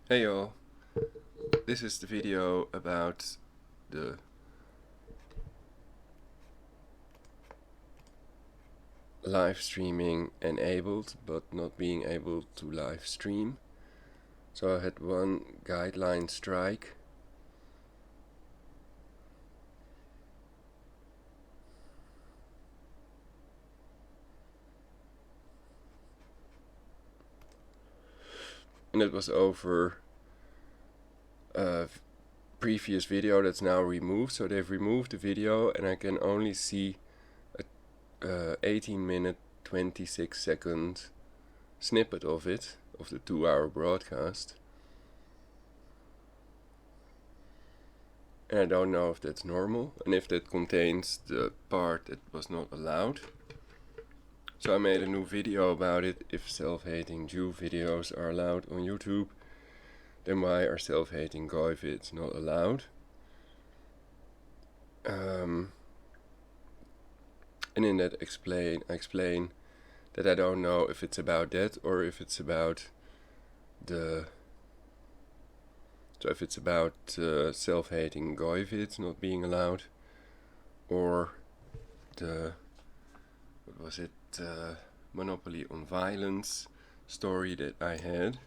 Hey y'all, this is the video about the live streaming enabled but not being able to live stream. So I had one guideline strike. And it was over a previous video that's now removed. So they've removed the video and I can only see a 18-minute 26-second snippet of it, of the 2-hour broadcast. And I don't know if that's normal and if that contains the part that was not allowed. So I made a new video about it. If self-hating Jew videos are allowed on YouTube, then why are self-hating Goy vids not allowed? And in that I explain that I don't know if it's about that or if it's about self-hating Goy vids not being allowed, or Monopoly on Violence story that I had,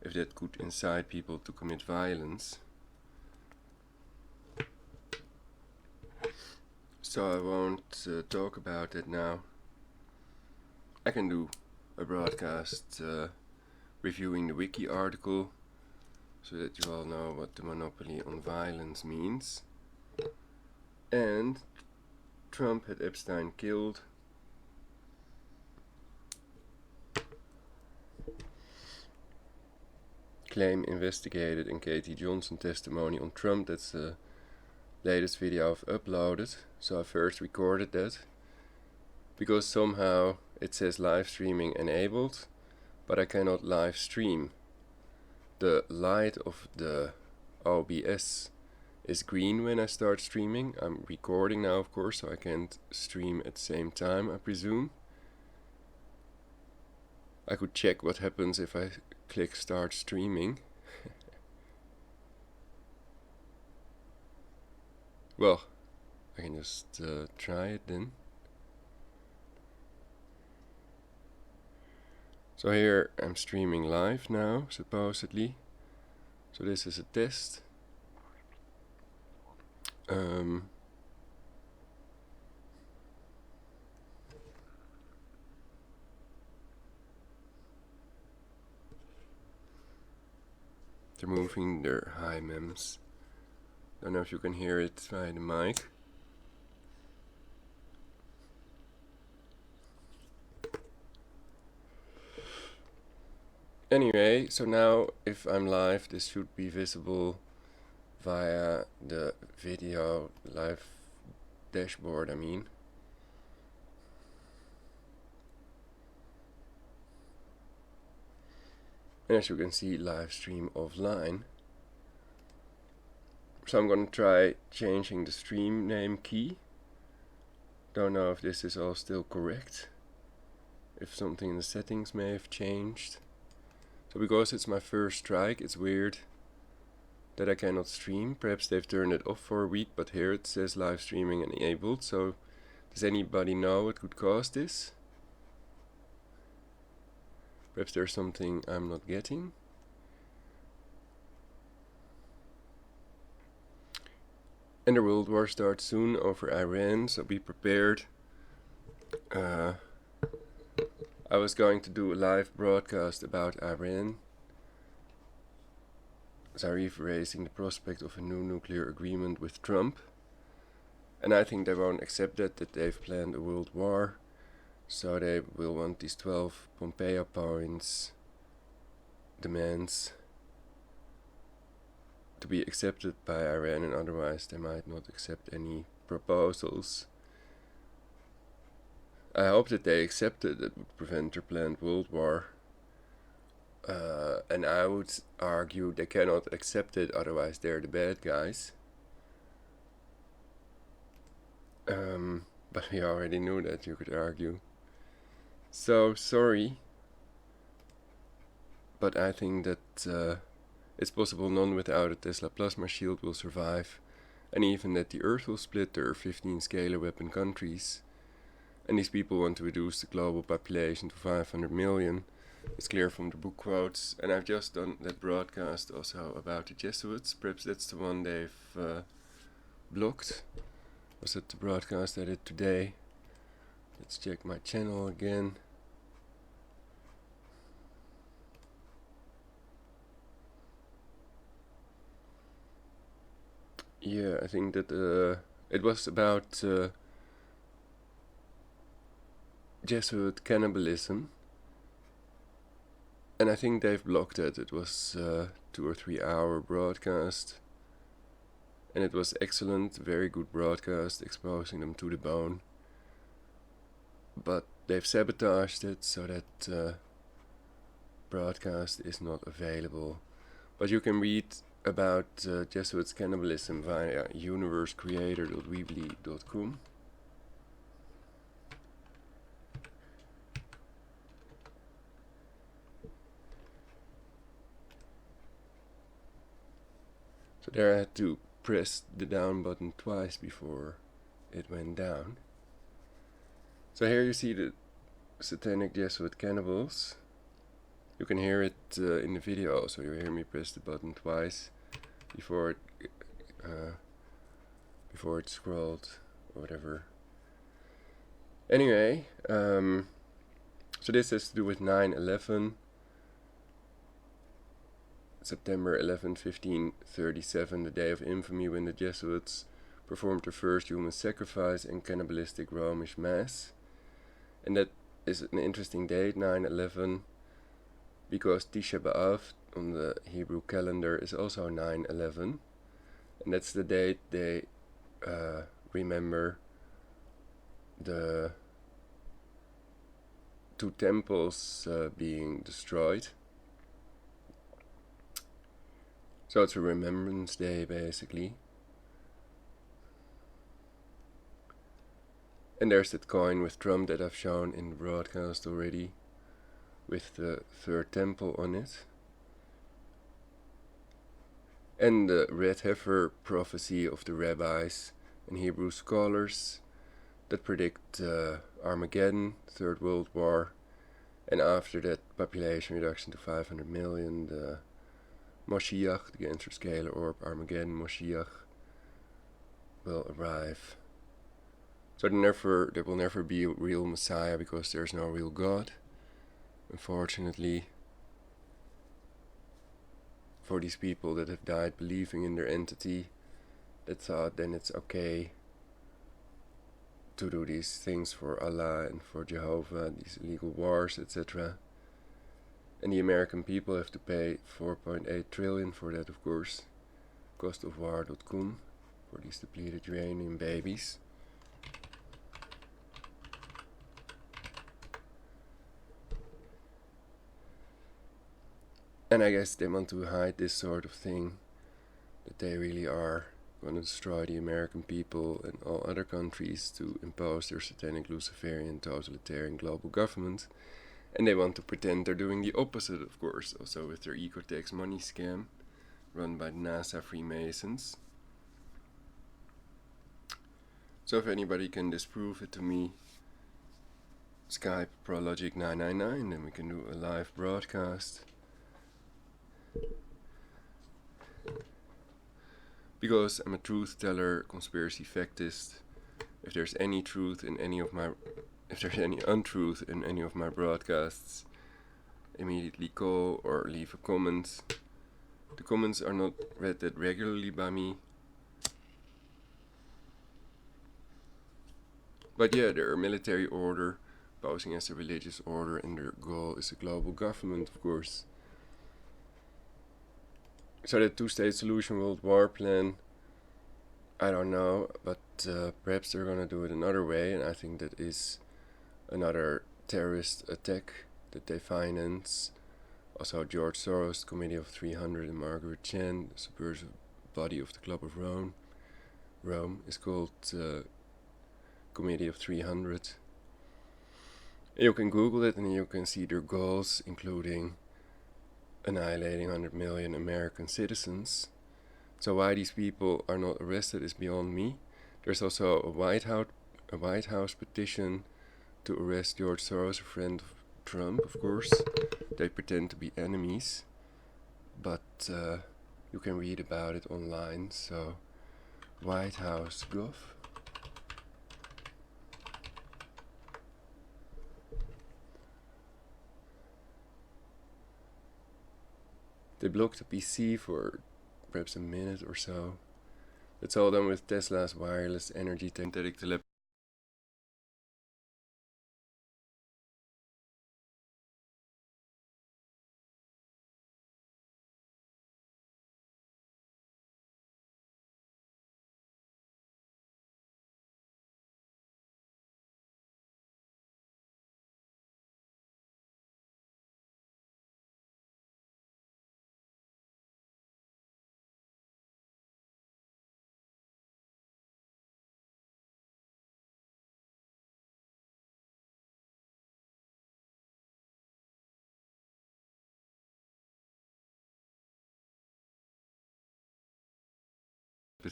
if that could incite people to commit violence. So I won't talk about it now. I can do a broadcast reviewing the wiki article so that you all know what the Monopoly on Violence means. And Trump had Epstein killed. Claim investigated and Katie Johnson testimony on Trump. That's the latest video I've uploaded. So I first recorded that because somehow it says live streaming enabled, but I cannot live stream. The light of the OBS is green when I start streaming. I'm recording now, of course, so I can't stream at the same time, I presume. I could check what happens if I click start streaming. Well, I can just try it then. So here I'm streaming live now, supposedly. So this is a test. They're moving their high mems. Don't know if you can hear it via the mic. Anyway, so now if I'm live, this should be visible via the video live dashboard, I mean. And as you can see, live stream offline. So I'm gonna try changing the stream name key. Don't know if this is all still correct. If something in the settings may have changed. So because it's my first strike, it's weird that I cannot stream. Perhaps they've turned it off for a week, but here it says live streaming enabled. So does anybody know what could cause this? Perhaps there's something I'm not getting. And the World War starts soon over Iran, so be prepared. I was going to do a live broadcast about Iran. Zarif raising the prospect of a new nuclear agreement with Trump. And I think they won't accept that they've planned a world war. So they will want these 12 Pompeo points demands to be accepted by Iran, and otherwise they might not accept any proposals. I hope that they accept it. That would prevent their planned world war. And I would argue they cannot accept it, otherwise they're the bad guys. But we already knew that, you could argue. So sorry, but I think that it's possible none without a Tesla plasma shield will survive, and even that the Earth will split. There are 15 scalar weapon countries, and these people want to reduce the global population to 500 million. It's clear from the book quotes, and I've just done that broadcast also about the Jesuits. Perhaps that's the one they've blocked. Was it the broadcast I did today? Let's check my channel again. Yeah, I think that it was about Jesuit cannibalism, and I think they've blocked it. It was 2 or 3 hour broadcast, and it was excellent, very good broadcast, exposing them to the bone. But they've sabotaged it so that broadcast is not available. But you can read about Jesuits cannibalism via universecreator.weebly.com. So there I had to press the down button twice before it went down. So here you see the satanic Jesuit cannibals. You can hear it in the video also. You hear me press the button twice before it scrolled or whatever. Anyway, so this has to do with 9/11. September 11, 1537, the day of infamy when the Jesuits performed their first human sacrifice and cannibalistic Romish mass. And that is an interesting date, 9/11, because Tisha B'Av on the Hebrew calendar is also 9/11, and that's the date they remember the 2 temples being destroyed. So it's a remembrance day, basically. And there's that coin with Trump that I've shown in the broadcast already, with the 3rd temple on it. And the red heifer prophecy of the rabbis and Hebrew scholars that predict Armageddon, 3rd World War, and after that population reduction to 500 million, the Moshiach, the Gensler orb, Armageddon, Moshiach, will arrive. So there will never be a real Messiah because there's no real God, unfortunately. For these people that have died believing in their entity, that thought then it's okay to do these things for Allah and for Jehovah, these illegal wars, etc. And the American people have to pay 4.8 trillion for that, of course. Costofwar.com for these depleted uranium babies. And I guess they want to hide this sort of thing, that they really are going to destroy the American people and all other countries to impose their satanic Luciferian totalitarian global government. And they want to pretend they're doing the opposite, of course, also with their Ecotax money scam run by the NASA Freemasons. So if anybody can disprove it to me, Skype Prologic999, then we can do a live broadcast. Because I'm a truth teller, conspiracy factist. If there's any truth in any of my, if there's any untruth in any of my broadcasts, immediately call or leave a comment. The comments are not read that regularly by me. But yeah, they're a military order, posing as a religious order, and their goal is a global government, of course. So the 2-state solution world war plan, I don't know, but perhaps they're gonna do it another way, and I think that is another terrorist attack that they finance. Also George Soros, Committee of 300, and Margaret Chan, the subversive body of the Club of Rome. Rome is called Committee of 300. You can Google it and you can see their goals, including annihilating 100 million American citizens. So why these people are not arrested is beyond me. There's also a White House petition to arrest George Soros, a friend of Trump, of course. They pretend to be enemies, but you can read about it online. So White House Gov. They blocked the PC for perhaps a minute or so. It's all done with Tesla's wireless energy synthetic telepathy.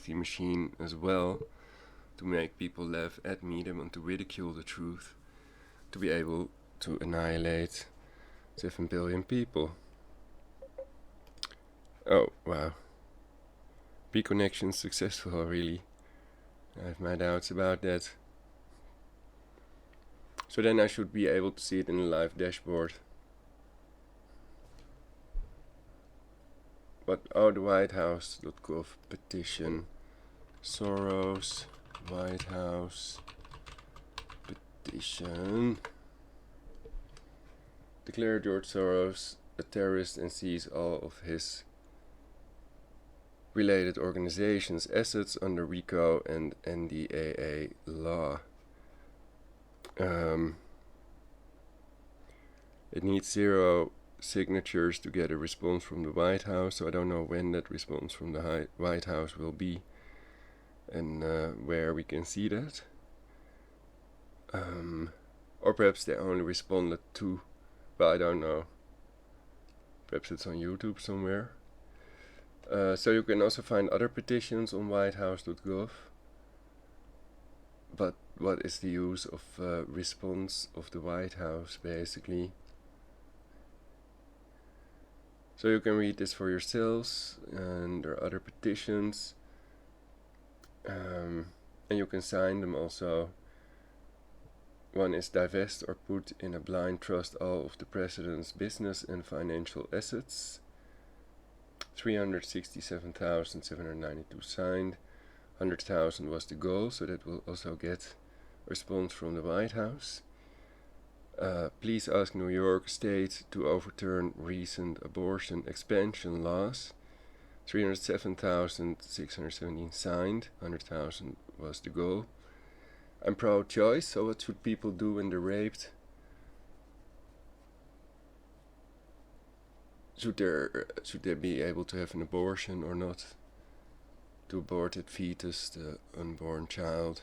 Machine as well, to make people laugh at me. They want to ridicule the truth, to be able to annihilate 7 billion people. Oh, wow. Reconnection successful, really. I have my doubts about that. So then I should be able to see it in the live dashboard. But oh, the whitehouse.gov petition. Soros, White House petition. Declare George Soros a terrorist and seize all of his related organizations' assets under RICO and NDAA law. It needs 0 signatures to get a response from the White House, so I don't know when that response from the White House will be and where we can see that. Or perhaps they only responded to, well, I don't know. Perhaps it's on YouTube somewhere. So you can also find other petitions on whitehouse.gov. But what is the use of response of the White House, basically? So you can read this for yourselves, and there are other petitions, and you can sign them also. One is divest or put in a blind trust all of the president's business and financial assets. 367,792 signed. 100,000 was the goal, so that will also get a response from the White House. Please ask New York State to overturn recent abortion expansion laws. 307,617 signed. 100,000 was the goal. I'm pro-choice, so what should people do when they're raped? Should they be able to have an abortion or not? To aborted fetus, the unborn child?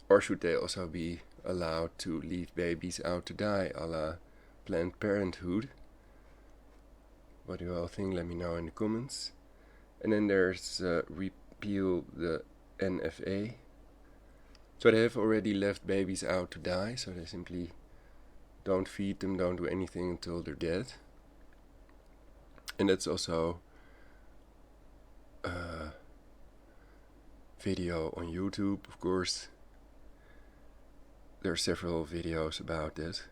Or should they also be allowed to leave babies out to die, a la Planned Parenthood? What do you all think? Let me know in the comments. And then there's repeal the NFA. So they have already left babies out to die, so they simply don't feed them, don't do anything until they're dead. And that's also a video on YouTube, of course. There are several videos about that.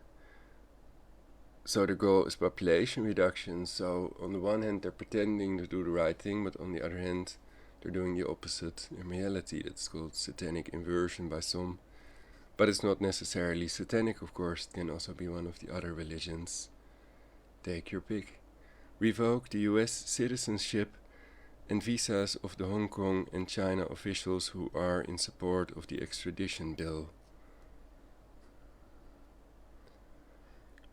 So the goal is population reduction. So on the one hand they're pretending to do the right thing, but on the other hand they're doing the opposite in reality. That's called satanic inversion by some. But it's not necessarily satanic, of course. It can also be one of the other religions. Take your pick. Revoke the US citizenship and visas of the Hong Kong and China officials who are in support of the extradition bill.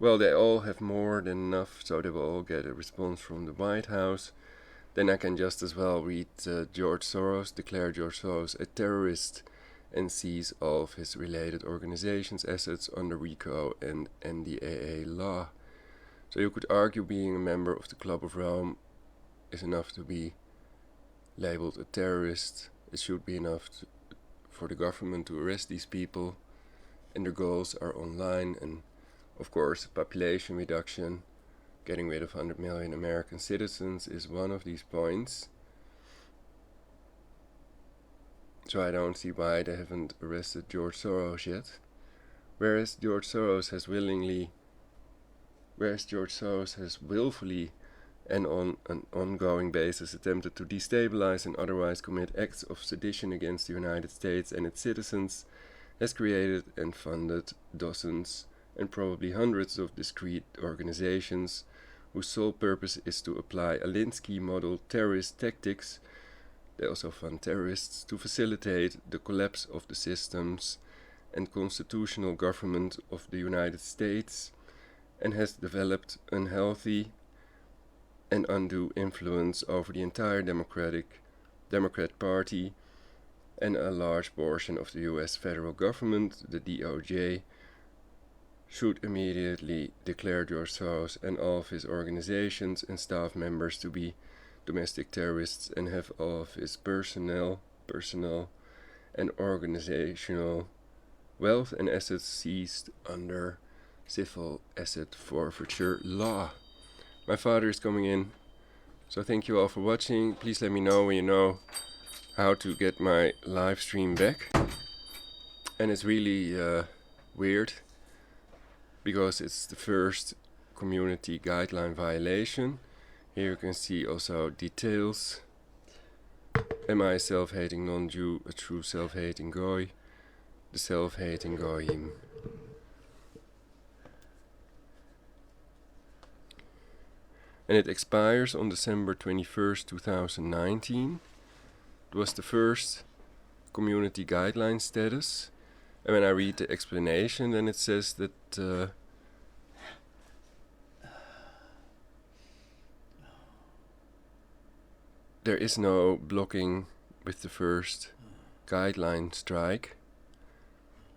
Well, they all have more than enough, so they will all get a response from the White House. Then I can just as well read George Soros, declare George Soros a terrorist and seize all of his related organizations' assets under RICO and NDAA law. So you could argue being a member of the Club of Rome is enough to be labeled a terrorist. It should be enough for the government to arrest these people, and their goals are online and, of course, population reduction. Getting rid of 100 million American citizens is one of these points. So I don't see why they haven't arrested George Soros yet. Whereas George Soros has willfully and on an ongoing basis attempted to destabilize and otherwise commit acts of sedition against the United States and its citizens, has created and funded dozens and probably hundreds of discrete organizations whose sole purpose is to apply Alinsky model terrorist tactics. They also fund terrorists to facilitate the collapse of the systems and constitutional government of the United States, and has developed unhealthy and undue influence over the entire Democrat Party and a large portion of the US federal government. The DOJ should immediately declare George Soros and all of his organizations and staff members to be domestic terrorists and have all of his personal and organizational wealth and assets seized under civil asset forfeiture law. My father is coming in, so thank you all for watching. Please let me know when you know how to get my live stream back. And it's really weird, because it's the first community guideline violation. Here you can see also details. Am I a self-hating non-Jew, a true self-hating goy, the self-hating goyim? And it expires on December 21st, 2019. It was the first community guideline status. And when I read the explanation, then it says that there is no blocking with the first guideline strike.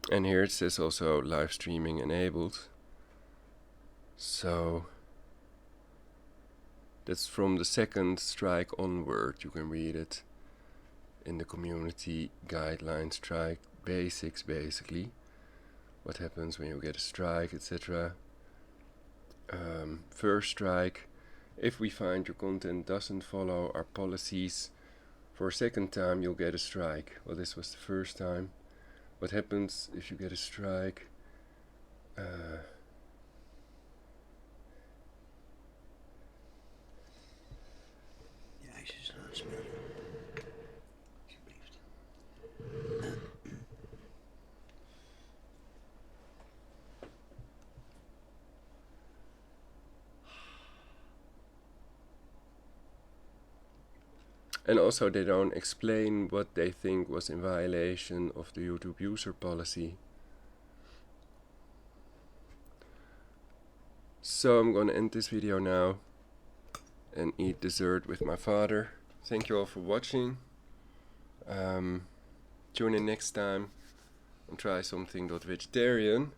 And here it says also live streaming enabled. So that's from the second strike onward. You can read it in the community guideline strike basics, basically. What happens when you get a strike, etc. First strike: if we find your content doesn't follow our policies, for a second time you'll get a strike. Well, this was the first time. What happens if you get a strike? And also they don't explain what they think was in violation of the YouTube user policy. So I'm gonna end this video now and eat dessert with my father. Thank you all for watching. Tune in next time and try Something.Vegetarian.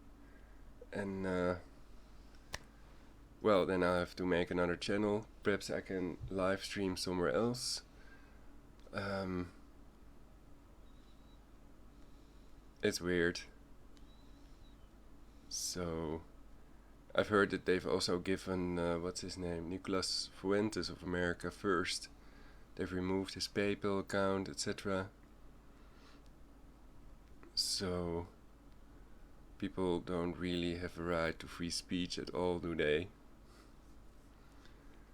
And well, then I'll have to make another channel. Perhaps I can live stream somewhere else. It's weird. So I've heard that they've also given what's his name, Nicolas Fuentes of America First. They've removed his PayPal account, etc. So people don't really have a right to free speech at all, do they?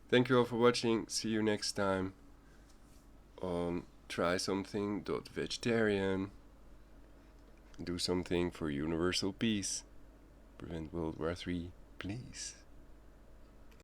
Thank you all for watching. See you next time on Try Something.Vegetarian. Do something for universal peace. Prevent World War III, please.